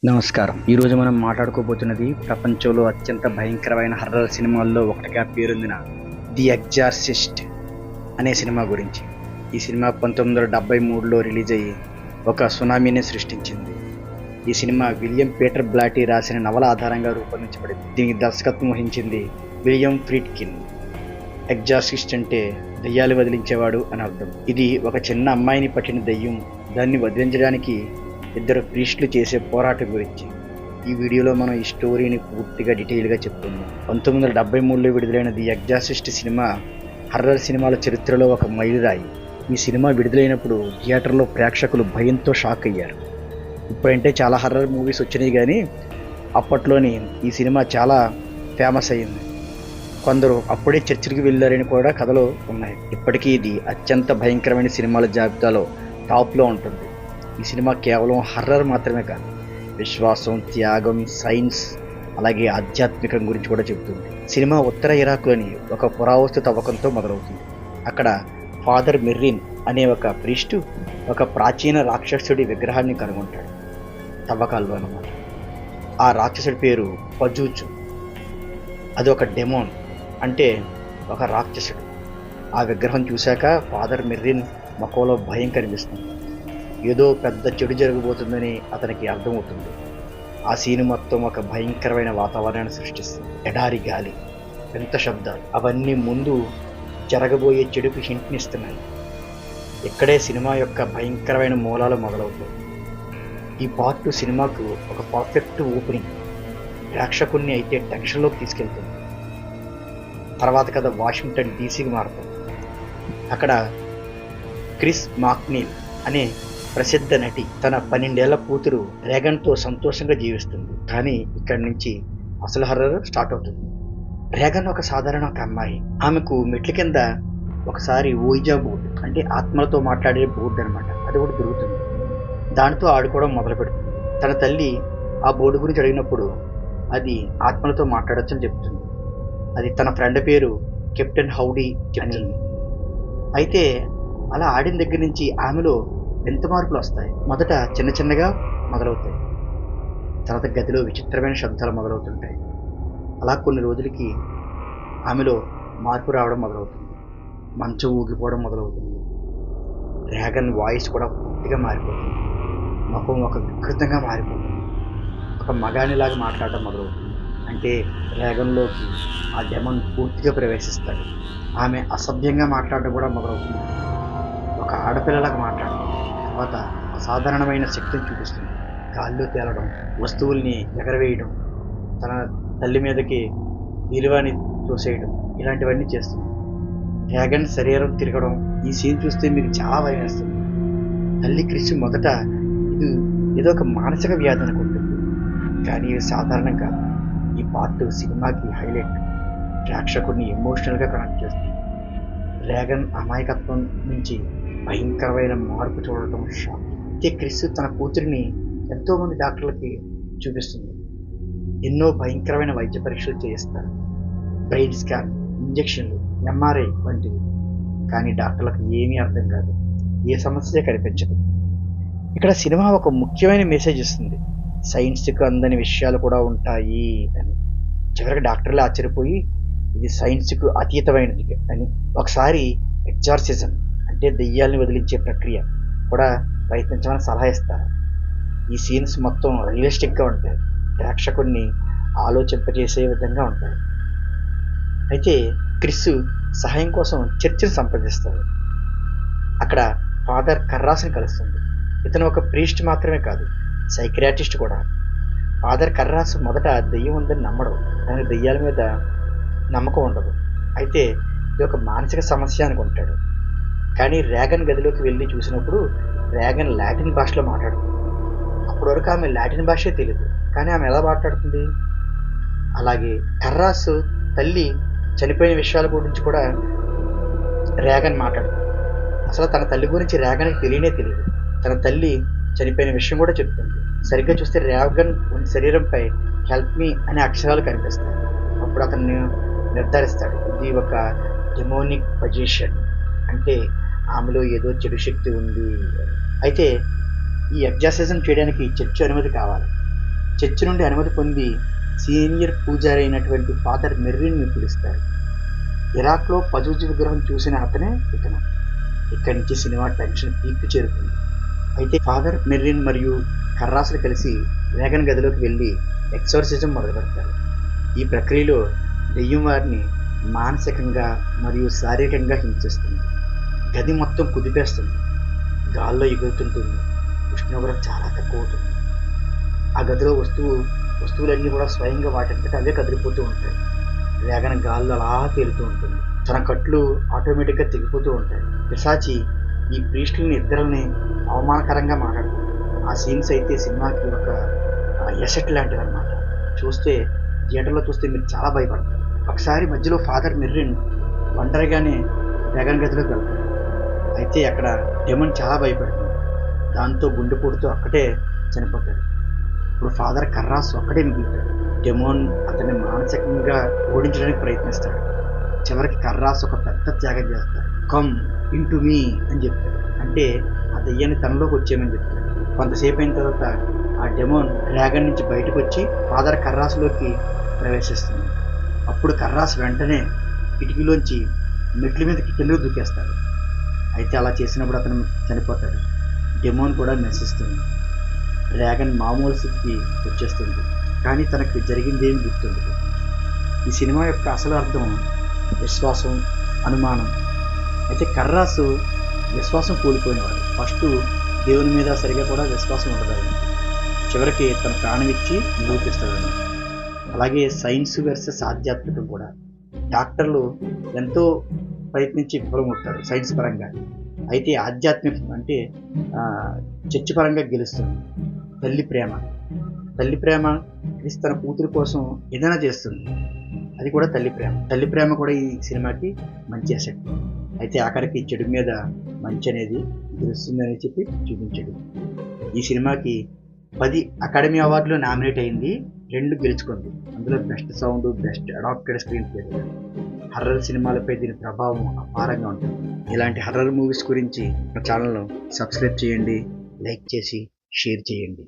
నమస్కారం. ఈరోజు మనం మాట్లాడుకోబోతున్నది ప్రపంచంలో అత్యంత భయంకరమైన హర్రర్ సినిమాల్లో ఒకటిగా పేరొందిన ది ఎగ్జార్సిస్ట్ అనే సినిమా గురించి. ఈ సినిమా 1973లో రిలీజ్ అయ్యి ఒక సునామీని సృష్టించింది. ఈ సినిమా విలియం పీటర్ బ్లాటీ రాసిన నవల ఆధారంగా రూపొందించబడింది. దీనికి దర్శకత్వం వహించింది విలియం ఫ్రీడ్కిన్. ఎగ్జార్సిస్ట్ అంటే దయ్యాలు వదిలించేవాడు అని అర్థం. ఇది ఒక చిన్న అమ్మాయిని పట్టిన దయ్యం దాన్ని వదిలించడానికి ఇద్దరు ప్రీస్టులు చేసే పోరాటం గురించి. ఈ వీడియోలో మనం ఈ స్టోరీని పూర్తిగా డీటెయిల్గా చెప్తున్నాం. 1973లో విడుదలైన ది ఎగ్జార్సిస్ట్ సినిమా హర్రర్ సినిమాల చరిత్రలో ఒక మైలురాయి. ఈ సినిమా విడుదలైనప్పుడు థియేటర్లో ప్రేక్షకులు భయంతో షాక్ అయ్యారు. ఇప్పుడంటే చాలా హర్రర్ మూవీస్ వచ్చినాయి, కానీ అప్పట్లోని ఈ సినిమా చాలా ఫేమస్ అయ్యింది. కొందరు అప్పుడే చర్చికి వెళ్ళారని కూడా కథలు ఉన్నాయి. ఇప్పటికీ ఇది అత్యంత భయంకరమైన సినిమాల జాబితాలో టాప్లో ఉంటుంది. ఈ సినిమా కేవలం హర్రర్ మాత్రమే కాదు, విశ్వాసం, త్యాగం, సైన్స్, అలాగే ఆధ్యాత్మికం గురించి కూడా చెబుతుంది. సినిమా ఉత్తర ఇరాక్లోని ఒక పురావస్తు తవ్వకంతో మొదలవుతుంది. అక్కడ ఫాదర్ మెర్రిన్ అనే ఒక ప్రీస్టు ఒక ప్రాచీన రాక్షసుడి విగ్రహాన్ని కనుగొంటాడు తవ్వకాల్లో అన్నమాట. ఆ రాక్షసుడి పేరు పజూచు. అది ఒక డెమోన్, అంటే ఒక రాక్షసుడు. ఆ విగ్రహం చూశాక ఫాదర్ మెర్రిన్ ముఖంలో భయం కనిపిస్తుంది. ఏదో పెద్ద చెడు జరగబోతుందని అతనికి అర్థమవుతుంది. ఆ సీన్ మొత్తం ఒక భయంకరమైన వాతావరణాన్ని సృష్టిస్తుంది. ఎడారి గాలి, వింత శబ్దాలు, అవన్నీ ముందు జరగబోయే చెడుకు హింట్నిస్తున్నాయి. ఇక్కడే సినిమా యొక్క భయంకరమైన మూలాలు మొదలవుతాయి. ఈ పార్ట్ సినిమాకు ఒక పర్ఫెక్ట్ ఓపెనింగ్. ప్రేక్షకుల్ని అయితే టెన్షన్లోకి తీసుకెళ్తుంది. తర్వాత కథ వాషింగ్టన్ డీసీకి మారుతుంది. అక్కడ క్రిస్ మాక్నీల్ అనే ప్రసిద్ధ నటి తన 12 ఏళ్ల కూతురు రేగన్తో సంతోషంగా జీవిస్తుంది. కానీ ఇక్కడి నుంచి అసలు హర్రర్ స్టార్ట్ అవుతుంది. రేగన్ ఒక సాధారణ అమ్మాయి. ఆమెకు మెట్ల కింద ఒకసారి ఓయిజా బోర్డు, అంటే ఆత్మలతో మాట్లాడే బోర్డు అనమాట, అది కూడా దొరుకుతుంది. దానితో ఆడుకోవడం మొదలు పెడుతుంది. తన తల్లి ఆ బోర్డు గురించి అడిగినప్పుడు అది ఆత్మలతో మాట్లాడొచ్చని చెప్తుంది. అది తన ఫ్రెండ్ పేరు కెప్టెన్ హౌడీ అని. అయితే అలా ఆడిన దగ్గర నుంచి ఆమెలో వింత మార్పులు వస్తాయి. మొదట చిన్న చిన్నగా మొదలవుతాయి, తర్వాత గదిలో విచిత్రమైన శబ్దాలు మొదలవుతుంటాయి. అలా కొన్ని రోజులకి ఆమెలో మార్పు రావడం మొదలవుతుంది. మంచం ఊగిపోవడం మొదలవుతుంది. రేగన్ వాయిస్ కూడా పూర్తిగా మారిపోతుంది. ముఖం ఒక వికృతంగా మారిపోతుంది. ఒక మగానిలాగా మాట్లాడటం మొదలవుతుంది. అంటే రేగన్లోకి ఆ డెమన్ పూర్తిగా ప్రవేశిస్తాడు. ఆమె అసభ్యంగా మాట్లాడడం కూడా మొదలవుతుంది. ఒక ఆడపిల్లలాగా మాట్లాడడం. తర్వాత అసాధారణమైన శక్తిని చూపిస్తుంది. గాల్లో తేలడం, వస్తువుల్ని ఎగరవేయడం, తన తల్లి మీదకి విలువని తోసేయడం, ఇలాంటివన్నీ చేస్తుంది. రేగన్ శరీరం తిరగడం, ఈ సీన్ చూస్తే మీకు చాలా భయం వేస్తుంది. తల్లి క్రిస్ మొదట ఇది ఏదో ఒక మానసిక వ్యాధి అనుకుంటుంది, కానీ ఇది సాధారణం కాదు. ఈ పార్ట్ సినిమాకి హైలైట్. ప్రేక్షకుడిని ఎమోషనల్గా కనెక్ట్ చేస్తుంది. రేగన్ అమాయకత్వం నుంచి భయంకరమైన మార్పు చూడటం షాక్. అయితే క్రిస్ తన కూతురిని ఎంతోమంది డాక్టర్లకి చూపిస్తుంది. ఎన్నో భయంకరమైన వైద్య పరీక్షలు చేయిస్తారు, బ్రెయిన్ స్కాన్, ఇంజెక్షన్లు, ఎంఆర్ఐ వంటివి. కానీ డాక్టర్లకు ఏమీ అర్థం కాదు, ఏ సమస్య కనిపించదు. ఇక్కడ సినిమా ఒక ముఖ్యమైన మెసేజ్ ఇస్తుంది. సైన్స్కి అందని విషయాలు కూడా ఉంటాయి అని. చివరికి డాక్టర్లు ఆశ్చర్యపోయి ఇది సైన్స్కు అతీతమైనది అని. ఒకసారి ఎగ్జార్సిజం, అంటే దెయ్యాల్ని వదిలించే ప్రక్రియ కూడా ప్రయత్నించమని సలహా ఇస్తారు. ఈ సీన్స్ మొత్తం రియలిస్టిక్గా ఉంటాయి, ప్రేక్షకుడిని ఆలోచింపజేసే విధంగా ఉంటాయి. అయితే క్రిస్ సహాయం కోసం చర్చిని సంప్రదిస్తాడు. అక్కడ ఫాదర్ కర్రాస్ని కలుస్తుంది. ఇతను ఒక ప్రీస్ట్ మాత్రమే కాదు, సైకియాట్రిస్ట్ కూడా. ఫాదర్ కర్రాస్ మొదట దెయ్యం ఉందని నమ్మడం, కానీ దెయ్యాల మీద నమ్మకం ఉండదు. అయితే ఇది ఒక మానసిక సమస్య అనుకుంటాడు. కానీ రేగన్ గదిలోకి వెళ్ళి చూసినప్పుడు రేగన్ లాటిన్ భాషలో మాట్లాడుతుంది. అప్పటి వరకు ఆమె లాటిన్ భాషే తెలియదు, కానీ ఆమె ఎలా మాట్లాడుతుంది. అలాగే కర్రాస్ తల్లి చనిపోయిన విషయాల గురించి కూడా రేగన్ మాట్లాడుతుంది. అసలు తన తల్లి గురించి రేగన్కి తెలియనే తెలియదు. తన తల్లి చనిపోయిన విషయం కూడా చెప్తుంది. సరిగ్గా చూస్తే రేగన్ శరీరంపై హెల్ప్ మీ అనే అక్షరాలు కనిపిస్తాయి. అప్పుడు అతన్ని నిర్ధారిస్తాడు, ఇది ఒక డెమోనిక్ పొజిషన్, అంటే ఆమెలో ఏదో చెడు శక్తి ఉంది. అయితే ఈ ఎగ్జార్సిజం చేయడానికి చర్చి అనుమతి కావాలి. చర్చి నుండి అనుమతి పొంది సీనియర్ పూజారి అయినటువంటి ఫాదర్ మెర్రిన్ని పిలుస్తారు. ఇరాక్లో పజూజీ విగ్రహం చూసిన అతనే ఇతను. ఇక్కడి నుంచి సినిమా టెన్షన్ పీక్కు చేరుతుంది. అయితే ఫాదర్ మెర్రిన్ మరియు కర్రాసులు కలిసి రేగన్ గదిలోకి వెళ్ళి ఎక్సోర్సిజం మొదలుపెడతారు. ఈ ప్రక్రియలో దెయ్యం వారిని మానసికంగా మరియు శారీరకంగా హింసిస్తుంది. గది మొత్తం కుదిపేస్తుంది, గాల్లో ఎగురుతుంటుంది, ఉష్ణోగ్రత చాలా తక్కువ అవుతుంది. ఆ గదిలో వస్తువులన్నీ కూడా స్వయంగా వాటంతట అవే కదిలిపోతూ ఉంటాయి. రేగన్ గాల్లో అలా తేలుతూ ఉంటుంది. తన కట్లు ఆటోమేటిక్గా తెగిపోతూ ఉంటాయి. పిశాచి ఈ ప్రీస్టులని ఇద్దరిని అవమానకరంగా మాట్లాడుతుంది. ఆ సీన్స్ అయితే సినిమాకి ఒక ఎసెట్ లాంటిది అనమాట. థియేటర్లో చూస్తే మీరు చాలా భయపడతారు. ఒకసారి మధ్యలో ఫాదర్ మెర్రిన్ ఒంటరిగానే రేగన్ గదిలోకి వెళ్తాడు. అయితే అక్కడ డెమన్ చాలా భయపడుతుంది. దాంతో గుండెపోటుతో అక్కడే చనిపోతాడు. ఇప్పుడు ఫాదర్ కర్రాస్ ఒక్కడే మిగులుతాడు. డెమోన్ అతన్ని మానసికంగా ఓడించడానికి ప్రయత్నిస్తాడు. చివరికి కర్రాస్ ఒక పెద్ద త్యాగం చేస్తాడు. కమ్ ఇన్ టు మీ అని చెప్తాడు. అంటే ఆ దెయ్యాన్ని తనలోకి వచ్చేయమని చెప్తాడు. కొంతసేపు అయిన తర్వాత ఆ డెమోన్ డ్రాగన్ నుంచి బయటకు వచ్చి ఫాదర్ కర్రాస్లోకి ప్రవేశిస్తుంది. అప్పుడు కర్రాస్ వెంటనే కిటికీలోంచి మెట్ల మీదకి కిందకు దూకేస్తాడు. అయితే అలా చేసినప్పుడు అతను చనిపోతాడు. డెమోన్ కూడా నశిస్తుంది. డ్రాగన్ మామూలు స్థితికి వచ్చేస్తుంది. కానీ తనకి జరిగిందేమి గుర్తుండదు. ఈ సినిమా యొక్క అసలు అర్థం విశ్వాసం, అనుమానం. అయితే కర్రాసు విశ్వాసం కోల్పోయినవాడు. ఫస్ట్ దేవుని మీద సరిగా కూడా విశ్వాసం ఉండదు. చివరికి తన ప్రాణం ఇచ్చి నిరూపిస్తాడు. అలాగే సైన్స్ వర్సెస్ ఆధ్యాత్మికం కూడా. డాక్టర్లు ఎంతో ప్రయత్నించి విఫలమవుతారు సైన్స్ పరంగా. అయితే ఆధ్యాత్మికం అంటే చర్చి పరంగా గెలుస్తుంది. తల్లి ప్రేమ క్రీస్తు తన కూతురు కోసం ఏదైనా చేస్తుంది. అది కూడా తల్లి ప్రేమ కూడా ఈ సినిమాకి మంచి అసెట్. అయితే ఆఖరికి చెడు మీద మంచి అనేది గెలుస్తుందని చెప్పి చూపించాడు. ఈ సినిమాకి 10 అకాడమీ అవార్డులు నామినేట్ అయింది, 2 గెలుచుకుంది. అందులో best sound, best adapted screenplay. Horror సినిమాలపై దీని ప్రభావం అపారంగా ఉంటుంది. ఇలాంటి హర్రర్ మూవీస్ గురించి మా ఛానల్ను సబ్స్క్రైబ్ చేయండి, లైక్ చేసి షేర్ చేయండి.